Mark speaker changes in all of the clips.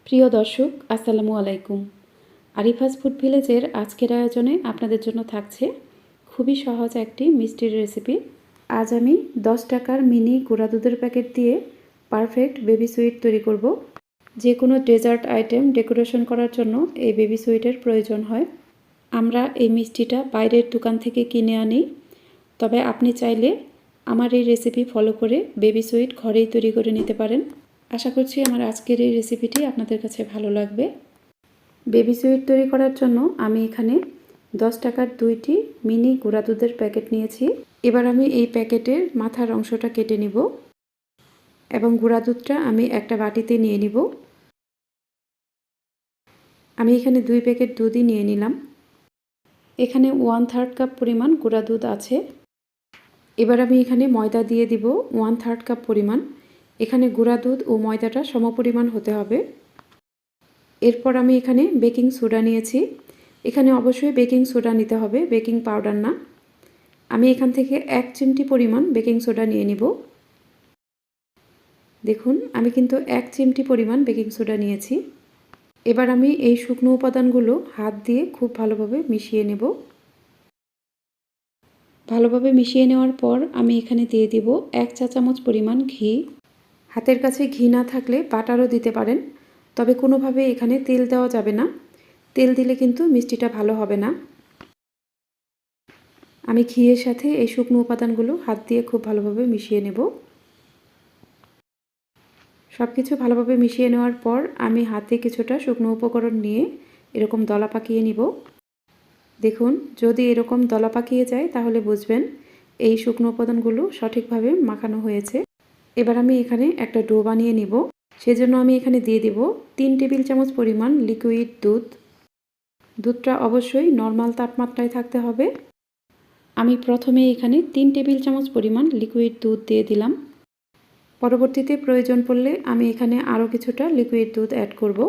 Speaker 1: প্রিয় দর্শক, আসসালামু আলাইকুম। আরিফাস ফুড ভিলেজের আজকের আয়োজনে আপনাদের জন্য থাকছে খুবই সহজ একটি মিষ্টির রেসিপি। আজ আমি 10 টাকার মিনি গুঁড়া দুধের প্যাকেট দিয়ে পারফেক্ট বেবি সুইট তৈরি করব। যে কোনো ডেজার্ট আইটেম ডেকোরেশন করার জন্য এই বেবি সুইটের প্রয়োজন হয়। আমরা এই মিষ্টিটা বাইরের দোকান থেকে কিনে আনি, তবে আপনি চাইলে আমার এই রেসিপি ফলো করে বেবি সুইট ঘরেই তৈরি করে নিতে পারেন। আশা করছি আমার আজকের এই রেসিপিটি আপনাদের কাছে ভালো লাগবে। বেবি সুইট তৈরি করার জন্য আমি এখানে 10 টাকার 2টি মিনি গুঁড়া দুধের প্যাকেট নিয়েছি। এবার আমি এই প্যাকেটের মাথার অংশটা কেটে নিব এবং গুঁড়া দুধটা আমি একটা বাটিতে নিয়ে নিব। আমি এখানে 2 প্যাকেট দুধই নিয়ে নিলাম। এখানে 1/3 কাপ পরিমাণ গুঁড়া দুধ আছে। এবার আমি এখানে ময়দা দিয়ে দিব 1/3 কাপ পরিমাণ। এখানে গুঁড়া দুধ ও ময়দাটা সমপরিমাণ হতে হবে। এরপর আমি এখানে বেকিং সোডা নিয়েছি। এখানে অবশ্যই বেকিং সোডা নিতে হবে, বেকিং পাউডার না। আমি এখান থেকে 1 চিমটি পরিমাণ বেকিং সোডা নিয়ে নিব। দেখুন, আমি কিন্তু 1 চিমটি পরিমাণ বেকিং সোডা নিয়েছি। এবার আমি এই শুকনো উপাদানগুলো হাত দিয়ে খুব ভালোভাবে মিশিয়ে নেব। ভালোভাবে মিশিয়ে নেওয়ার পর আমি এখানে দিয়ে দিব 1 চা চামচ পরিমাণ ঘি। হাতের কাছে ঘি না থাকলে বাটারও দিতে পারেন, তবে কোনোভাবে এখানে তেল দেওয়া যাবে না। তেল দিলে কিন্তু মিষ্টিটা ভালো হবে না। আমি ঘিয়ের সাথে এই শুকনো উপাদানগুলো হাত দিয়ে খুব ভালোভাবে মিশিয়ে নেব। সব কিছু ভালোভাবে মিশিয়ে নেওয়ার পর আমি হাতে কিছুটা শুকনো উপকরণ নিয়ে এরকম দলা পাকিয়ে নিব। দেখুন, যদি এরকম দলা পাকিয়ে যায় তাহলে বুঝবেন এই শুকনো উপাদানগুলো সঠিকভাবে মাখানো হয়েছে। এবার আমি এখানে একটা ডো বানিয়ে নিব। সেজন্য আমি এখানে দিয়ে দিব 3 টেবিল চামচ পরিমাণ লিকুইড দুধ। দুধটা অবশ্যই নর্মাল তাপমাত্রায় থাকতে হবে। আমি প্রথমে এখানে 3 টেবিল চামচ পরিমাণ লিকুইড দুধ দিয়ে দিলাম। পরবর্তীতে প্রয়োজন পড়লে আমি এখানে আরও কিছুটা লিকুইড দুধ অ্যাড করব।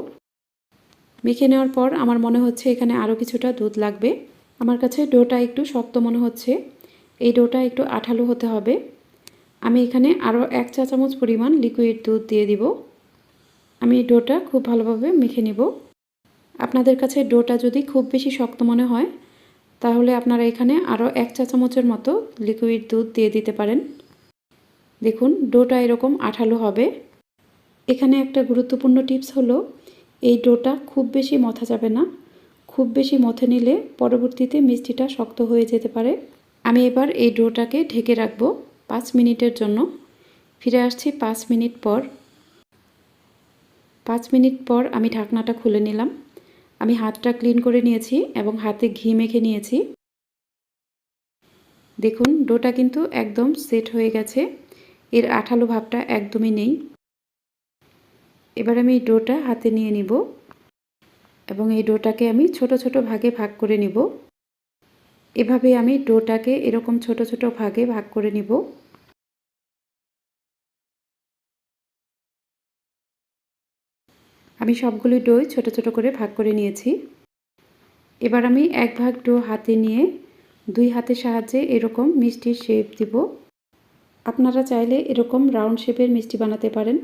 Speaker 1: মেখে নেওয়ার পর আমার মনে হচ্ছে এখানে আরও কিছুটা দুধ লাগবে। আমার কাছে ডোটা একটু শক্ত মনে হচ্ছে। এই ডোটা একটু আঠালো হতে হবে। আমি এখানে আরও 1 চা চামচ পরিমাণ লিকুইড দুধ দিয়ে দিব। আমি এই ডোটা খুব ভালোভাবে মেখে নেব। আপনাদের কাছে ডোটা যদি খুব বেশি শক্ত মনে হয় তাহলে আপনারা এখানে আরও 1 চা চামচের মতো লিকুইড দুধ দিয়ে দিতে পারেন। দেখুন, ডোটা এরকম আঠালো হবে। এখানে একটা গুরুত্বপূর্ণ টিপস হলো, এই ডোটা খুব বেশি মথা যাবে না। খুব বেশি মথে নিলে পরবর্তীতে মিষ্টিটা শক্ত হয়ে যেতে পারে। আমি এবার এই ডোটাকে ঢেকে রাখব 5 মিনিটের জন্য। ফিরে আসছি 5 মিনিট পর। 5 মিনিট পর আমি ঢাকনাটা খুলে নিলাম। আমি হাতটা ক্লিন করে নিয়েছি এবং হাতে ঘি মেখে নিয়েছি। দেখুন, ডোটা কিন্তু একদম সেট হয়ে গেছে। এর আঠালো ভাবটা একদমই নেই। এবার আমি এই ডোটা হাতে নিয়ে নিব এবং এই ডোটাকে আমি ছোট ছোট ভাগে ভাগ করে নিব। এভাবে আমি ডোটাকে এরকম ছোট ছোট ভাগে ভাগ করে নিব। আমি সবগুলি ডোই ছোট ছোট করে ভাগ করে নিয়েছি। এবার আমি 1 ভাগ ডো হাতে নিয়ে 2 হাতের সাহায্যে এরকম মিষ্টির শেপ দিব। আপনারা চাইলে এরকম রাউন্ড শেপের মিষ্টি বানাতে পারেন,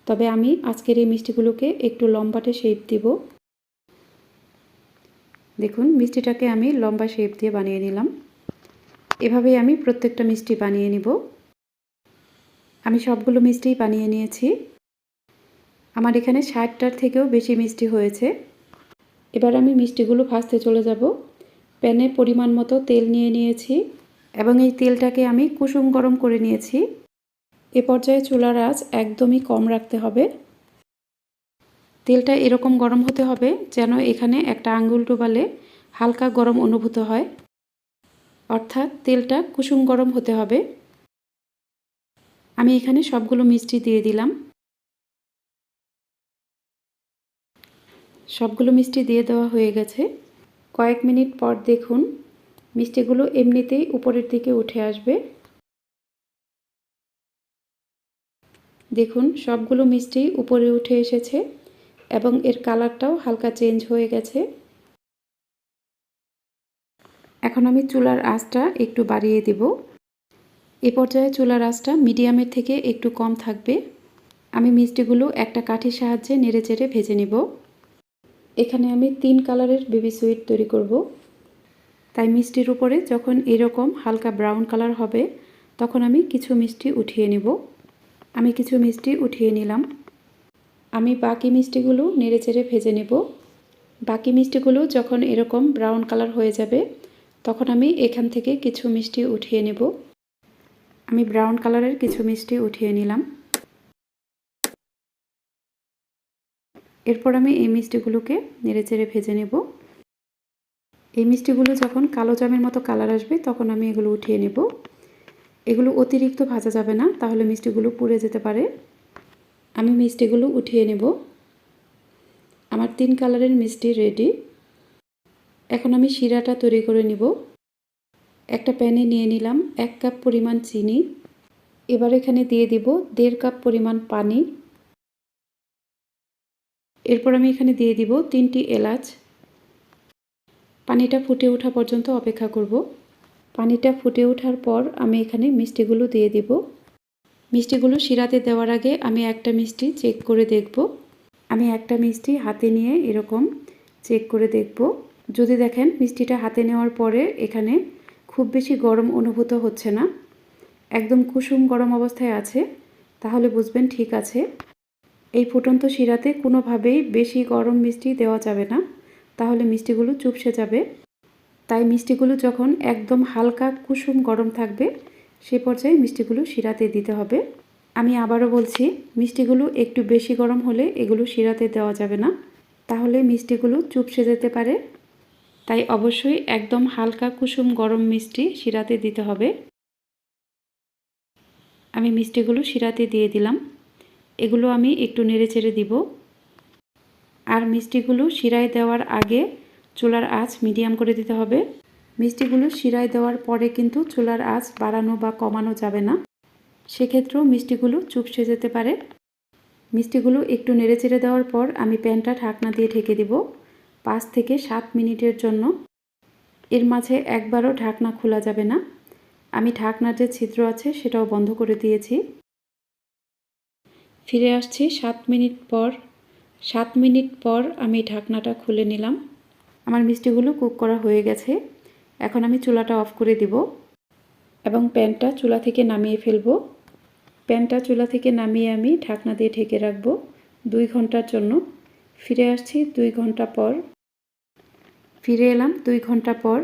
Speaker 1: তবে আমি আজকের এই মিষ্টিগুলোকে একটু লম্বাটে শেপ দিব। দেখুন, মিষ্টিটাকে আমি লম্বা শেপ দিয়ে বানিয়ে নিলাম। এভাবেই আমি প্রত্যেকটা মিষ্টি বানিয়ে নিব। আমি সবগুলো মিষ্টিই বানিয়ে নিয়েছি। আমার এখানে 60টার থেকেও বেশি মিষ্টি হয়েছে। এবার আমি মিষ্টিগুলো ভাজতে চলে যাব। প্যানে পরিমাণ মতো তেল নিয়ে নিয়েছি এবং এই তেলটাকে আমি কুসুম গরম করে নিয়েছি। এ পর্যায়ে চুলার আঁচ একদমই কম রাখতে হবে। তেলটা এরকম গরম হতে হবে যেন এখানে একটা আঙ্গুল ডুবালে হালকা গরম অনুভূত হয়, অর্থাৎ তেলটা কুসুম গরম হতে হবে। আমি এখানে সবগুলো মিষ্টি দিয়ে দিলাম। সবগুলো মিষ্টি দিয়ে দেওয়া হয়ে গেছে। কয়েক মিনিট পর দেখুন, মিষ্টিগুলো এমনিতেই উপরের দিকে উঠে আসবে। দেখুন, সবগুলো মিষ্টি উপরে উঠে এসেছে এবং এর কালারটাও হালকা চেঞ্জ হয়ে গেছে। এখন আমি চুলার আঁচটা একটু বাড়িয়ে দেব। এ পর্যায়ে চুলার আঁচটা মিডিয়ামের থেকে একটু কম থাকবে। আমি মিষ্টিগুলো একটা কাঠির সাহায্যে নেড়েচেড়ে ভেজে নিব। এখানে আমি 3 কালারের বেবি সুইট তৈরি করব। তাই মিষ্টির উপরে যখন এরকম হালকা ব্রাউন কালার হবে তখন আমি কিছু মিষ্টি উঠিয়ে নেব। আমি কিছু মিষ্টি উঠিয়ে নিলাম। আমি বাকি মিষ্টিগুলো নেড়েচেড়ে ভেজে নেব। বাকি মিষ্টিগুলো যখন এরকম ব্রাউন কালার হয়ে যাবে তখন আমি এখান থেকে কিছু মিষ্টি উঠিয়ে নেব। আমি ব্রাউন কালারের কিছু মিষ্টি উঠিয়ে নিলাম। এরপর আমি এই মিষ্টিগুলোকে নেড়েচেড়ে ভেজে নেব। এই মিষ্টিগুলো যখন কালো জামের মতো কালার আসবে তখন আমি এগুলো উঠিয়ে নেব। এগুলো অতিরিক্ত ভাজা যাবে না, তাহলে মিষ্টিগুলো পুড়ে যেতে পারে। আমি মিষ্টিগুলো উঠিয়ে নেব। আমার 3 কালারের মিষ্টি রেডি। এখন আমি শিরাটা তৈরি করে নিব। একটা প্যানে নিয়ে নিলাম 1 কাপ পরিমাণ চিনি। এবার এখানে দিয়ে দিব 1.5 কাপ পরিমাণ পানি। এরপর আমি এখানে দিয়ে দিব 3টি এলাচ। পানিটা ফুটে ওঠা পর্যন্ত অপেক্ষা করব। পানিটা ফুটে ওঠার পর আমি এখানে মিষ্টিগুলো দিয়ে দিব। মিষ্টিগুলো শিরাতে দেওয়ার আগে আমি একটা মিষ্টি চেক করে দেখব। আমি একটা মিষ্টি হাতে নিয়ে এরকম চেক করে দেখব। যদি দেখেন মিষ্টিটা হাতে নেওয়ার পরে এখানে খুব বেশি গরম অনুভূত হচ্ছে না, একদম কুসুম গরম অবস্থায় আছে, তাহলে বুঝবেন ঠিক আছে। এই ফুটন্ত শিরাতে কোনোভাবেই বেশি গরম মিষ্টি দেওয়া যাবে না, তাহলে মিষ্টিগুলো চুপসে যাবে। তাই মিষ্টিগুলো যখন একদম হালকা কুসুম গরম থাকবে সে পর্যায়ে মিষ্টিগুলো শিরাতে দিতে হবে। আমি আবারও বলছি, মিষ্টিগুলো একটু বেশি গরম হলে এগুলো শিরাতে দেওয়া যাবে না, তাহলে মিষ্টিগুলো চুপসে যেতে পারে। তাই অবশ্যই একদম হালকা কুসুম গরম মিষ্টি শিরাতে দিতে হবে। আমি মিষ্টিগুলো শিরাতে দিয়ে দিলাম। এগুলো আমি একটু নেড়েচেড়ে দিব। আর মিষ্টিগুলো শিরায় দেওয়ার আগে চুলার আঁচ মিডিয়াম করে দিতে হবে। মিষ্টিগুলো শিরায় দেওয়ার পরে কিন্তু চুলার আঁচ বাড়ানো বা কমানো যাবে না, সেক্ষেত্রেও মিষ্টিগুলো চুপসে যেতে পারে। মিষ্টিগুলো একটু নেড়েচেড়ে দেওয়ার পর আমি প্যানটা ঢাকনা দিয়ে ঢেকে দিব 5 থেকে 7 মিনিটের জন্য। এর মাঝে একবারও ঢাকনা খোলা যাবে না। আমি ঢাকনার যে ছিদ্র আছে সেটাও বন্ধ করে দিয়েছি। ফিরে আসছি 7 মিনিট পর। 7 মিনিট পর আমি ঢাকনাটা খুলে নিলাম। আমার মিষ্টিগুলো কুক করা হয়ে গেছে। এখন আমি চুলাটা অফ করে দিব এবং প্যানটা চুলা থেকে নামিয়ে ফেলব। প্যানটা চুলা থেকে নামিয়ে আমি ঢাকনা দিয়ে ঢেকে রাখব 2 ঘন্টার জন্য। ফিরে আসছি 2 ঘন্টা পর। ফিরে এলাম 2 ঘন্টা পর।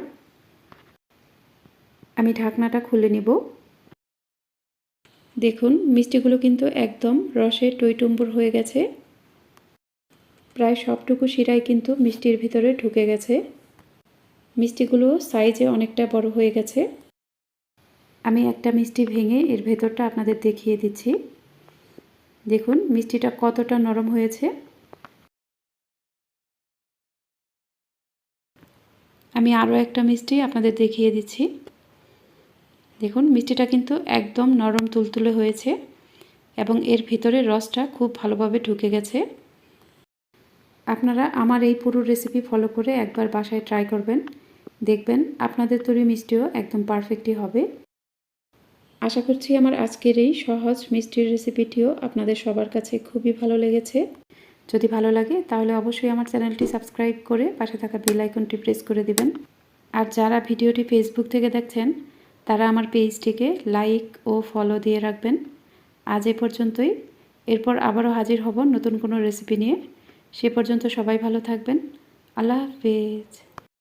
Speaker 1: আমি ঢাকনাটা খুলে নিব। দেখুন মিষ্টিগুলো কিন্তু একদম রসে টইটুম্বুর হয়ে গেছে। প্রায় সবটুকু শিরাই কিন্তু মিষ্টির ভিতরে ঢুকে গেছে। মিষ্টিগুলো সাইজে অনেকটা বড় হয়ে গেছে। আমি একটা মিষ্টি ভেঙে এর ভেতরটা আপনাদের দেখিয়ে দিচ্ছি। দেখুন মিষ্টিটা কতটা নরম হয়েছে। আমি আরও একটা মিষ্টি আপনাদের দেখিয়ে দিচ্ছি। দেখুন মিষ্টিটা কিন্তু একদম নরম তুলতুলে হয়েছে এবং এর ভিতরে রসটা খুব ভালোভাবে ঢুকে গেছে। আপনারা আমার এই পুরো রেসিপি ফলো করে একবার বাসায় ট্রাই করবেন, দেখবেন আপনাদের তৈরি মিষ্টিও একদম পারফেক্টই হবে। আশা করছি আমার আজকের এই সহজ মিষ্টির রেসিপিটিও আপনাদের সবার কাছে খুবই ভালো লেগেছে। যদি ভালো লাগে তাহলে অবশ্যই আমার চ্যানেলটি সাবস্ক্রাইব করে পাশে থাকা বেল আইকনটি প্রেস করে দিবেন। আর যারা ভিডিওটি ফেসবুক থেকে দেখছেন তারা আমার পেজটিকে লাইক ও ফলো দিয়ে রাখবেন। আজ এ পর্যন্তই। এরপর আবারও হাজির হব নতুন কোনো রেসিপি নিয়ে। সে পর্যন্ত সবাই ভালো থাকবেন। আল্লাহ হাফেজ।